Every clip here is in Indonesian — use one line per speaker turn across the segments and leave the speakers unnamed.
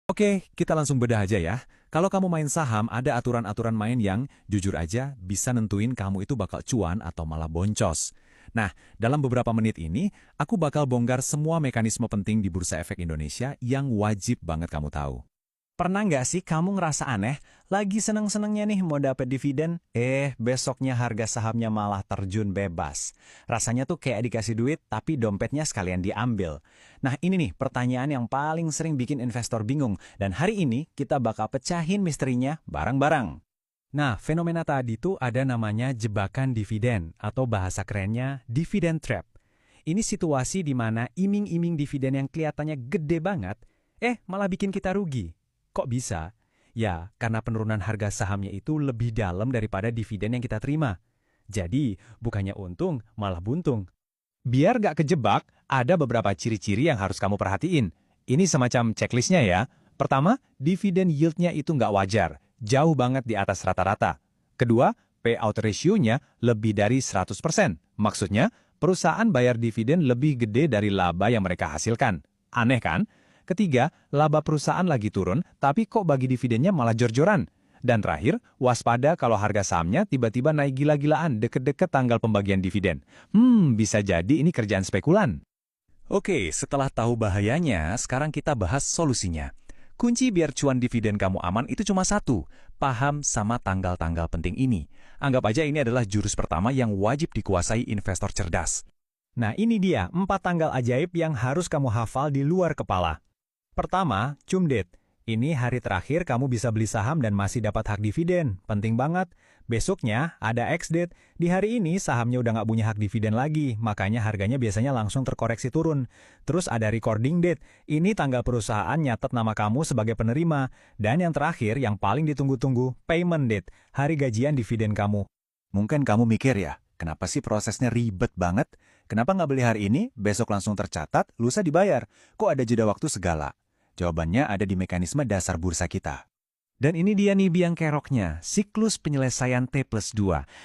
Oke, kita langsung bedah aja ya. Kalau kamu main saham, ada aturan-aturan main yang, jujur aja, bisa nentuin kamu itu bakal cuan atau malah boncos. Nah, dalam beberapa menit ini, aku bakal bongkar semua mekanisme penting di Bursa Efek Indonesia yang wajib banget kamu tahu.
Pernah nggak sih kamu ngerasa aneh? Lagi seneng-senengnya nih mau dapet dividen, besoknya harga sahamnya malah terjun bebas. Rasanya tuh kayak dikasih duit, tapi dompetnya sekalian diambil. Nah ini nih pertanyaan yang paling sering bikin investor bingung. Dan hari ini kita bakal pecahin misterinya bareng-bareng. Nah, fenomena tadi tuh ada namanya jebakan dividen, atau bahasa kerennya dividend trap. Ini situasi di mana iming-iming dividen yang kelihatannya gede banget, malah bikin kita rugi. Kok bisa? Ya, karena penurunan harga sahamnya itu lebih dalam daripada dividen yang kita terima. Jadi, bukannya untung, malah buntung. Biar nggak kejebak, ada beberapa ciri-ciri yang harus kamu perhatiin. Ini semacam checklistnya ya. Pertama, dividen yield-nya itu nggak wajar, jauh banget di atas rata-rata. Kedua, payout ratio-nya lebih dari 100%. Maksudnya, perusahaan bayar dividen lebih gede dari laba yang mereka hasilkan. Aneh kan? Ketiga, laba perusahaan lagi turun, tapi kok bagi dividennya malah jor-joran. Dan terakhir, waspada kalau harga sahamnya tiba-tiba naik gila-gilaan deket-deket tanggal pembagian dividen. Bisa jadi ini kerjaan spekulan.
Oke, setelah tahu bahayanya, sekarang kita bahas solusinya. Kunci biar cuan dividen kamu aman itu cuma satu, paham sama tanggal-tanggal penting ini. Anggap aja ini adalah jurus pertama yang wajib dikuasai investor cerdas.
Nah ini dia, 4 tanggal ajaib yang harus kamu hafal di luar kepala. Pertama, cum date. Ini hari terakhir kamu bisa beli saham dan masih dapat hak dividen. Penting banget. Besoknya ada ex-date. Di hari ini sahamnya udah nggak punya hak dividen lagi, makanya harganya biasanya langsung terkoreksi turun. Terus ada recording date. Ini tanggal perusahaan nyatet nama kamu sebagai penerima. Dan yang terakhir, yang paling ditunggu-tunggu, payment date. Hari gajian dividen kamu.
Mungkin kamu mikir ya, kenapa sih prosesnya ribet banget? Kenapa nggak beli hari ini, besok langsung tercatat, lusa dibayar? Kok ada jeda waktu segala? Jawabannya ada di mekanisme dasar bursa kita.
Dan ini dia nih biang keroknya, siklus penyelesaian T+2.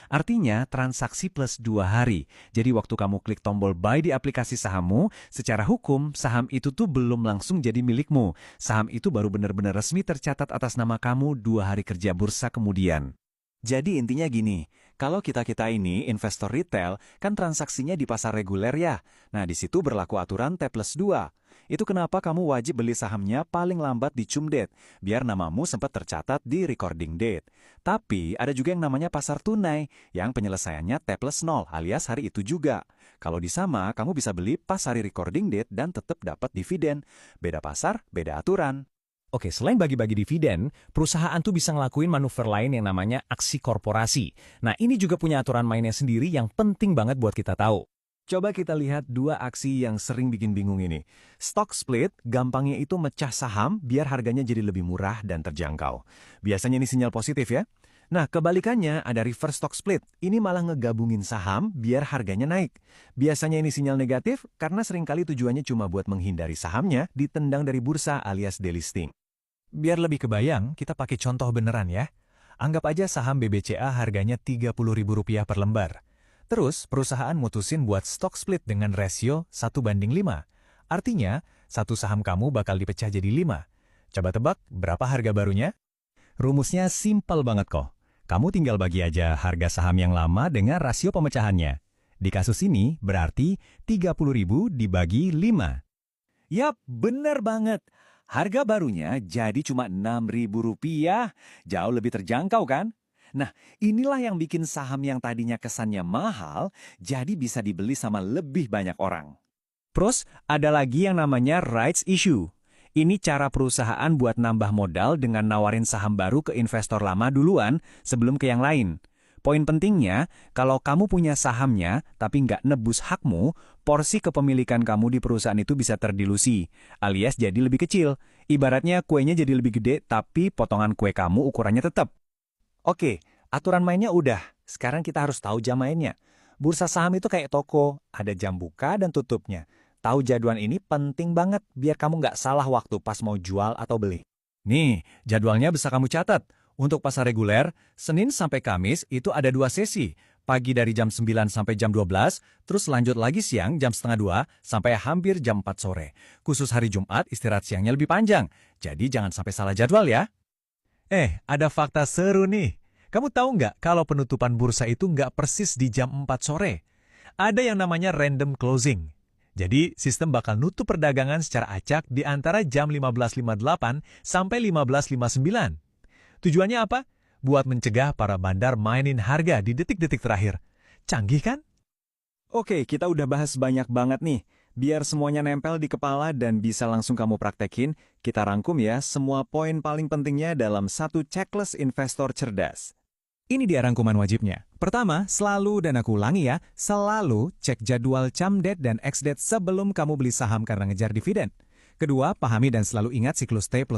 Artinya transaksi plus 2 hari. Jadi waktu kamu klik tombol buy di aplikasi sahammu, secara hukum saham itu tuh belum langsung jadi milikmu. Saham itu baru benar-benar resmi tercatat atas nama kamu 2 hari kerja bursa kemudian.
Jadi intinya gini, kalau kita-kita ini investor retail, kan transaksinya di pasar reguler ya. Nah di situ berlaku aturan T+2. Itu kenapa kamu wajib beli sahamnya paling lambat di cum date, biar namamu sempat tercatat di recording date. Tapi ada juga yang namanya pasar tunai, yang penyelesaiannya T+0 alias hari itu juga. Kalau di Sama, kamu bisa beli pas hari recording date dan tetap dapat dividen. Beda pasar, beda aturan.
Oke, selain bagi-bagi dividen, perusahaan tuh bisa ngelakuin manuver lain yang namanya aksi korporasi. Nah, ini juga punya aturan mainnya sendiri yang penting banget buat kita tahu.
Coba kita lihat 2 aksi yang sering bikin bingung ini. Stock split, gampangnya itu mecah saham biar harganya jadi lebih murah dan terjangkau. Biasanya ini sinyal positif ya. Nah, kebalikannya ada reverse stock split. Ini malah ngegabungin saham biar harganya naik. Biasanya ini sinyal negatif karena seringkali tujuannya cuma buat menghindari sahamnya ditendang dari bursa alias delisting.
Biar lebih kebayang, kita pakai contoh beneran ya. Anggap aja saham BBCA harganya Rp30.000 per lembar. Terus, perusahaan mutusin buat stock split dengan rasio 1:5. Artinya, satu saham kamu bakal dipecah jadi 5. Coba tebak, berapa harga barunya? Rumusnya simpel banget kok. Kamu tinggal bagi aja harga saham yang lama dengan rasio pemecahannya. Di kasus ini, berarti 30.000 dibagi 5.
Yap, bener banget. Harga barunya jadi cuma Rp6.000. Jauh lebih terjangkau kan? Nah, inilah yang bikin saham yang tadinya kesannya mahal, jadi bisa dibeli sama lebih banyak orang.
Terus, ada lagi yang namanya rights issue. Ini cara perusahaan buat nambah modal dengan nawarin saham baru ke investor lama duluan sebelum ke yang lain. Poin pentingnya, kalau kamu punya sahamnya tapi nggak nebus hakmu, porsi kepemilikan kamu di perusahaan itu bisa terdilusi, alias jadi lebih kecil. Ibaratnya kuenya jadi lebih gede, tapi potongan kue kamu ukurannya tetap. Oke, aturan mainnya udah. Sekarang kita harus tahu jam mainnya. Bursa saham itu kayak toko, ada jam buka dan tutupnya. Tahu jadwal ini penting banget biar kamu nggak salah waktu pas mau jual atau beli. Nih, jadwalnya bisa kamu catat. Untuk pasar reguler, Senin sampai Kamis itu ada 2 sesi. pagi dari jam 9 sampai jam 12, terus lanjut lagi siang jam setengah 2 sampai hampir jam 4 sore. Khusus hari Jumat, istirahat siangnya lebih panjang. Jadi jangan sampai salah jadwal ya. Ada fakta seru nih. Kamu tahu nggak kalau penutupan bursa itu nggak persis di jam 4 sore? Ada yang namanya random closing. Jadi, sistem bakal nutup perdagangan secara acak di antara jam 15.58 sampai 15.59. Tujuannya apa? Buat mencegah para bandar mainin harga di detik-detik terakhir. Canggih kan?
Oke, kita udah bahas banyak banget nih. Biar semuanya nempel di kepala dan bisa langsung kamu praktekin, kita rangkum ya semua poin paling pentingnya dalam satu checklist investor cerdas.
Ini dia rangkuman wajibnya. Pertama, selalu, dan aku ulangi ya, selalu cek jadwal CAM-DATE dan Ex-DATE sebelum kamu beli saham karena ngejar dividen. Kedua, pahami dan selalu ingat siklus T+2.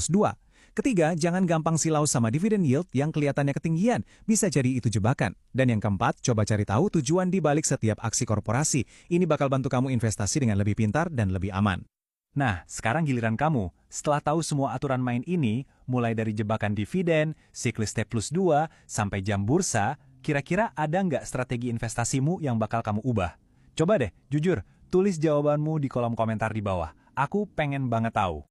Ketiga, jangan gampang silau sama dividen yield yang kelihatannya ketinggian, bisa jadi itu jebakan. Dan yang keempat, coba cari tahu tujuan di balik setiap aksi korporasi. Ini bakal bantu kamu investasi dengan lebih pintar dan lebih aman. Nah, sekarang giliran kamu. Setelah tahu semua aturan main ini, mulai dari jebakan dividen, siklus T+2, sampai jam bursa, kira-kira ada nggak strategi investasimu yang bakal kamu ubah? Coba deh, jujur, tulis jawabanmu di kolom komentar di bawah. Aku pengen banget tahu.